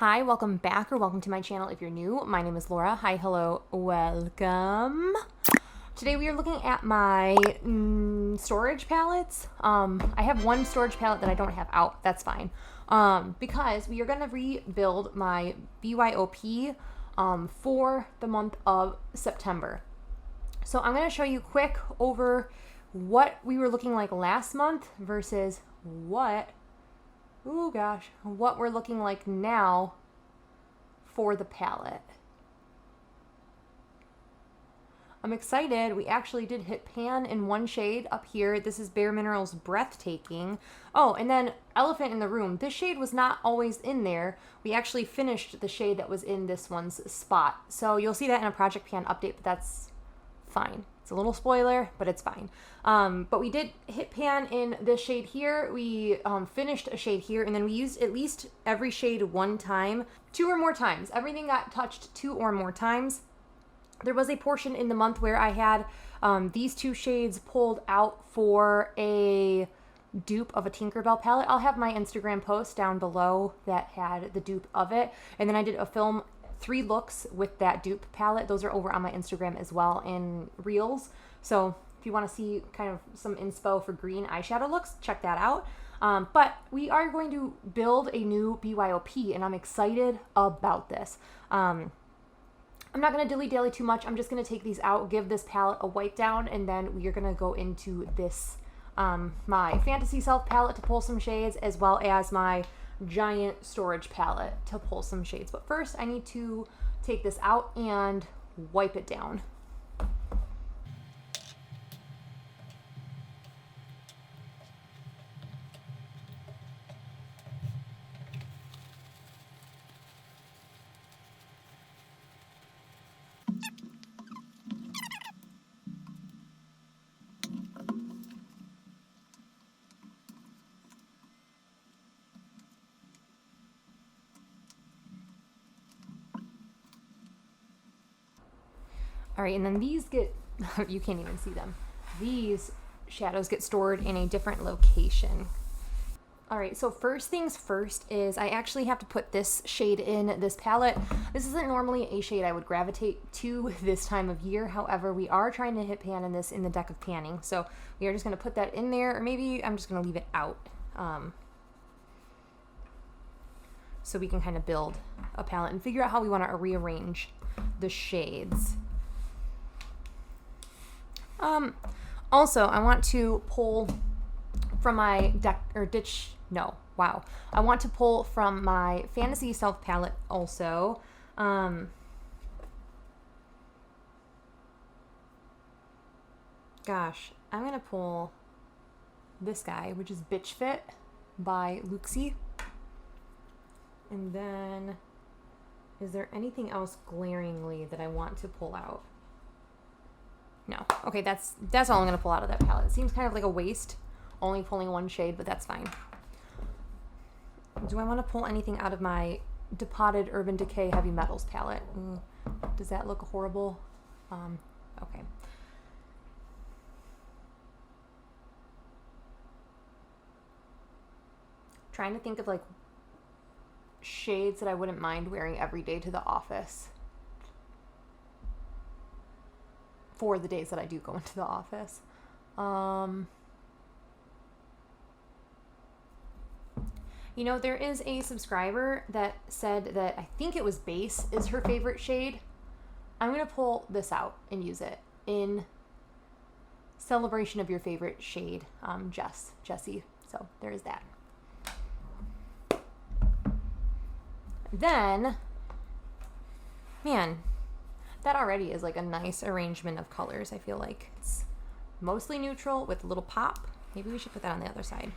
Hi, welcome back or welcome to my channel if you're new. My name is Laura. Hi, hello, welcome. Today we are looking at my storage palettes. I have one storage palette that I don't have out. That's fine. Because we are going to rebuild my BYOP for the month of September. So I'm going to show you quick over what we were looking like last month versus what we're looking like now for the palette. I'm excited. We actually did hit pan in one shade up here. This is Bare Minerals Breathtaking. Oh, and then Elephant in the Room. This shade was not always in there. We actually finished the shade that was in this one's spot. So you'll see that in a project pan update, but that's fine. It's a little spoiler, but it's fine. But we did hit pan in this shade here. We finished a shade here, and then we used at least every shade one time, 2 or more times. Everything got touched 2 or more times. There was a portion in the month where I had these 2 shades pulled out for a dupe of a Tinkerbell palette. I'll have my Instagram post down below that had the dupe of it. And then I did a film 3 looks with that dupe palette. Those are over on my Instagram as well in Reels. So if you want to see kind of some inspo for green eyeshadow looks, check that out. But we are going to build a new BYOP, and I'm excited about this. I'm not going to dilly-dally too much. I'm just going to take these out, give this palette a wipe down, and then we are going to go into this, my Fantasy Self palette to pull some shades, as well as my giant storage palette to pull some shades. But first I need to take this out and wipe it down. All right, and then these get, you can't even see them. These shadows get stored in a different location. All right, so first things first is I actually have to put this shade in this palette. This isn't normally a shade I would gravitate to this time of year. However, we are trying to hit pan in this in the deck of panning. So we are just gonna put that in there, or maybe I'm just gonna leave it out. So we can kind of build a palette and figure out how we wanna rearrange the shades. Also, I want to pull from my I want to pull from my Fantasy Self palette also. Gosh, I'm gonna pull this guy, which is BITCHFIT by 𝙁𝙤𝙦. And then, is there anything else glaringly that I want to pull out? No. Okay, that's all I'm going to pull out of that palette. It seems kind of like a waste, only pulling one shade, but that's fine. Do I want to pull anything out of my Depotted Urban Decay Heavy Metals palette? Does that look horrible? Okay. Trying to think of like shades that I wouldn't mind wearing every day to the office. For the days that I do go into the office. You know, there is a subscriber that said that I think it was Base is her favorite shade. I'm going to pull this out and use it in celebration of your favorite shade, Jessie. So there's that. Then, man, that already is like a nice arrangement of colors. I feel like it's mostly neutral with a little pop. Maybe we should put that on the other side.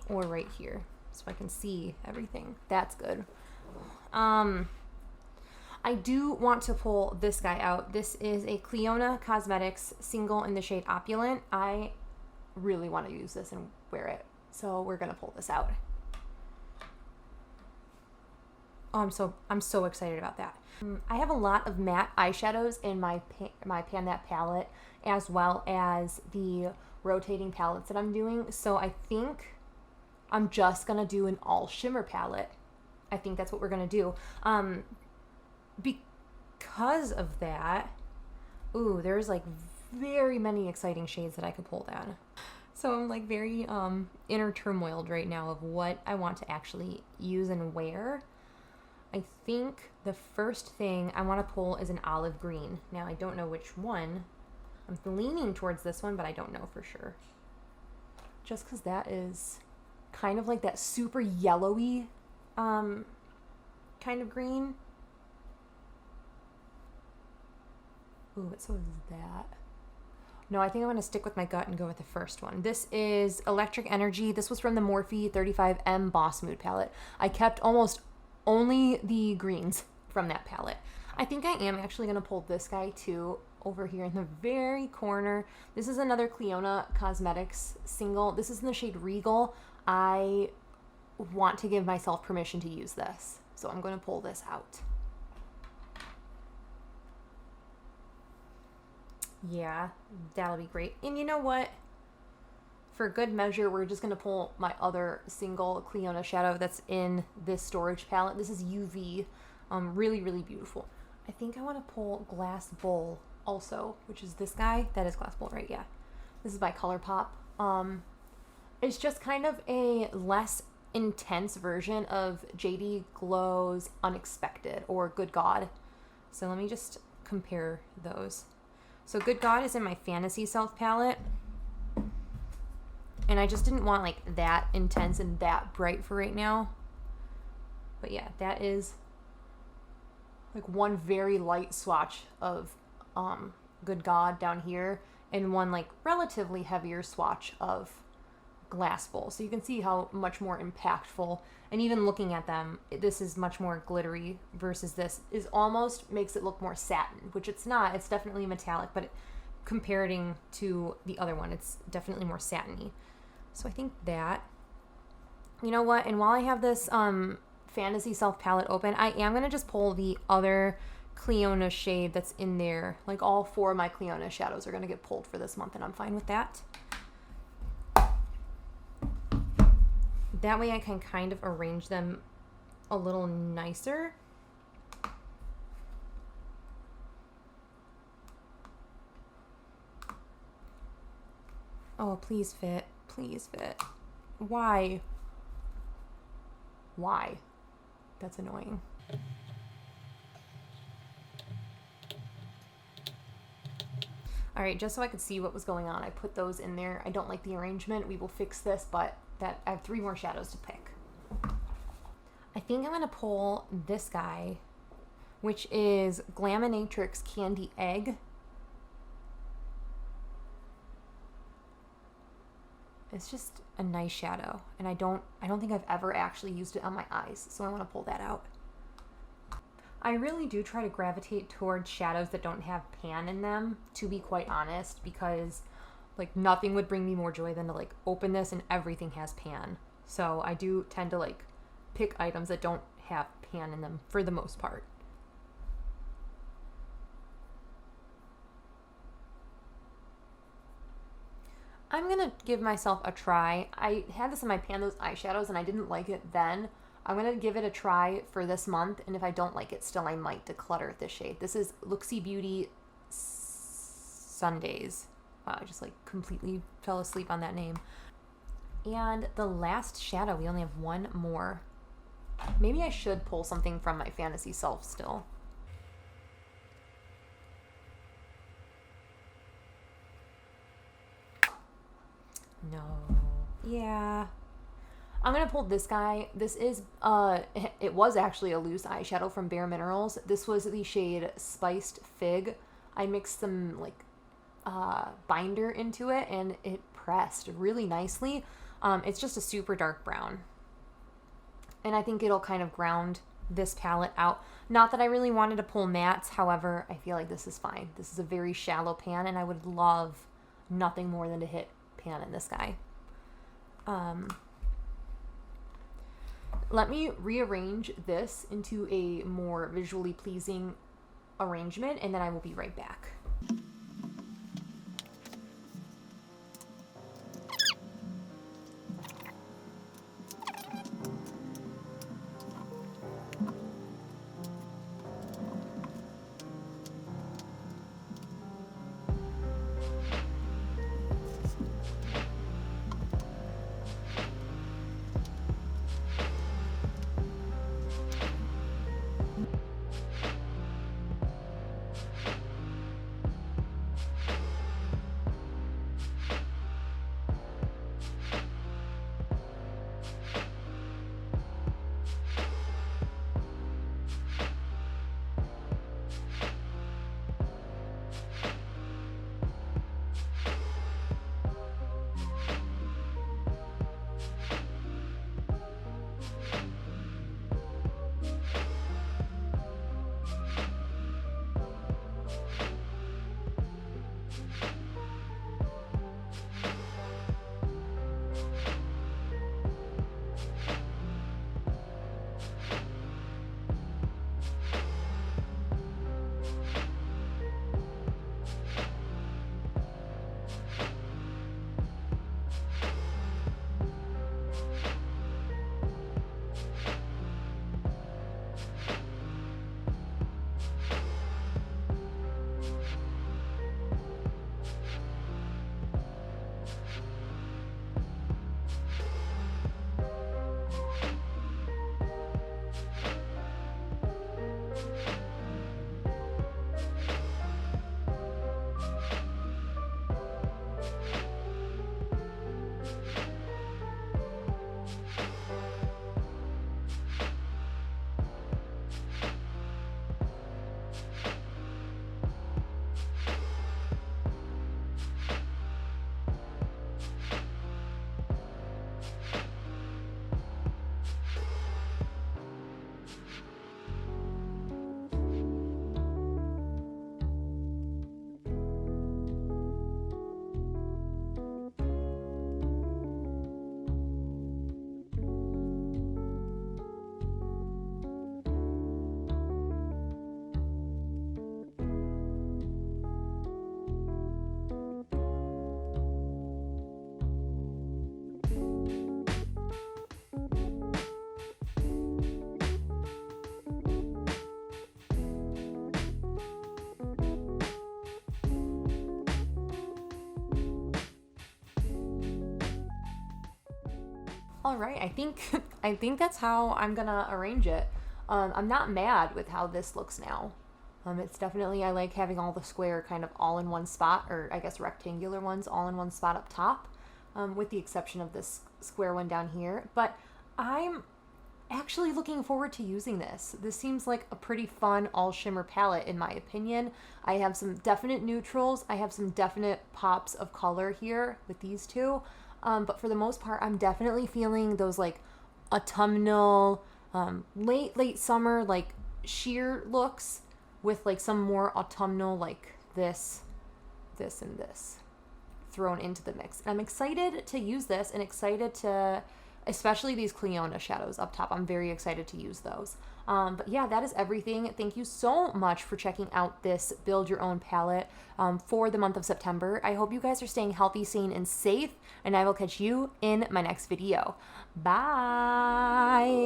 Or right here so I can see everything. That's good. I do want to pull this guy out. This is a CLIONADH Cosmetics single in the shade Opulent. I really want to use this and wear it. So we're going to pull this out. Oh, I'm so excited about that. I have a lot of matte eyeshadows in my Pan That palette, as well as the rotating palettes that I'm doing. So I think I'm just going to do an all shimmer palette. I think that's what we're going to do. Because of that, ooh, there's like very many exciting shades that I could pull down. So I'm like very inner turmoiled right now of what I want to actually use and wear. I think the first thing I want to pull is an olive green. Now I don't know which one. I'm leaning towards this one, but I don't know for sure. Just because that is kind of like that super yellowy kind of green. Ooh, so is that. No, I think I'm going to stick with my gut and go with the first one. This is Electric Energy. This was from the Morphe 35M Boss Mood palette. I kept almost only the greens from that palette. I think I am actually going to pull this guy too over here in the very corner. This is another CLIONADH Cosmetics single. This is in the shade Regal. I want to give myself permission to use this, so I'm going to pull this out. Yeah, that'll be great. And you know what? For good measure, we're just going to pull my other single CLIONADH shadow that's in this storage palette. This is UV. Really, really beautiful. I think I want to pull GLASSBULL also, which is this guy. That is GLASSBULL, right? Yeah. This is by ColourPop. It's just kind of a less intense version of JD Glow's Unexpected or Good God. So let me just compare those. So Good God is in my Fantasy Self palette. And I just didn't want like that intense and that bright for right now. But yeah, that is like one very light swatch of Good God down here and one like relatively heavier swatch of GLASSBULL. So you can see how much more impactful, and even looking at them, this is much more glittery versus this is almost makes it look more satin, which it's not. It's definitely metallic, but comparing to the other one, it's definitely more satiny. So I think that, you know what, and while I have this Fantasy Self palette open, I am going to just pull the other CLIONADH shade that's in there. Like all four of my CLIONADH shadows are going to get pulled for this month, and I'm fine with that. That way I can kind of arrange them a little nicer. Oh, please fit. Please fit. Why? Why? That's annoying. All right, just so I could see what was going on, I put those in there. I don't like the arrangement. We will fix this, but that I have 3 more shadows to pick. I think I'm gonna pull this guy, which is GLAMINATRIX Candy Egg. It's just a nice shadow, and I don't think I've ever actually used it on my eyes, so I want to pull that out. I really do try to gravitate towards shadows that don't have pan in them, to be quite honest, because like nothing would bring me more joy than to like open this and everything has pan. So I do tend to like pick items that don't have pan in them for the most part. I'm gonna give myself a try. I had this in my Pan Those eyeshadows and I didn't like it then. I'm gonna give it a try for this month, and if I don't like it still, I might declutter this shade. This is Luxie Beauty SUNDAZE. Wow, I just like completely fell asleep on that name. And the last shadow, we only have 1 more. Maybe I should pull something from my Fantasy Self still. No. Yeah. I'm gonna pull this guy. This is, it was actually a loose eyeshadow from Bare Minerals. This was the shade Spiced Fig. I mixed some, like, binder into it, and it pressed really nicely. It's just a super dark brown. And I think it'll kind of ground this palette out. Not that I really wanted to pull mattes, however, I feel like this is fine. This is a very shallow pan, and I would love nothing more than to hit pan in this guy. Let me rearrange this into a more visually pleasing arrangement, and then I will be right back. All right, I think that's how I'm gonna arrange it. I'm not mad with how this looks now. It's definitely, I like having all the square kind of all in one spot, or I guess rectangular ones all in one spot up top, with the exception of this square one down here. But I'm actually looking forward to using this. This seems like a pretty fun all shimmer palette in my opinion. I have some definite neutrals. I have some definite pops of color here with these two. But for the most part, I'm definitely feeling those like autumnal, late summer, like sheer looks with like some more autumnal, like this, and this thrown into the mix. I'm excited to use this and excited to, especially these CLIONADH shadows up top. I'm very excited to use those. But yeah, that is everything. Thank you so much for checking out this Build Your Own palette for the month of September. I hope you guys are staying healthy, sane, and safe, and I will catch you in my next video. Bye!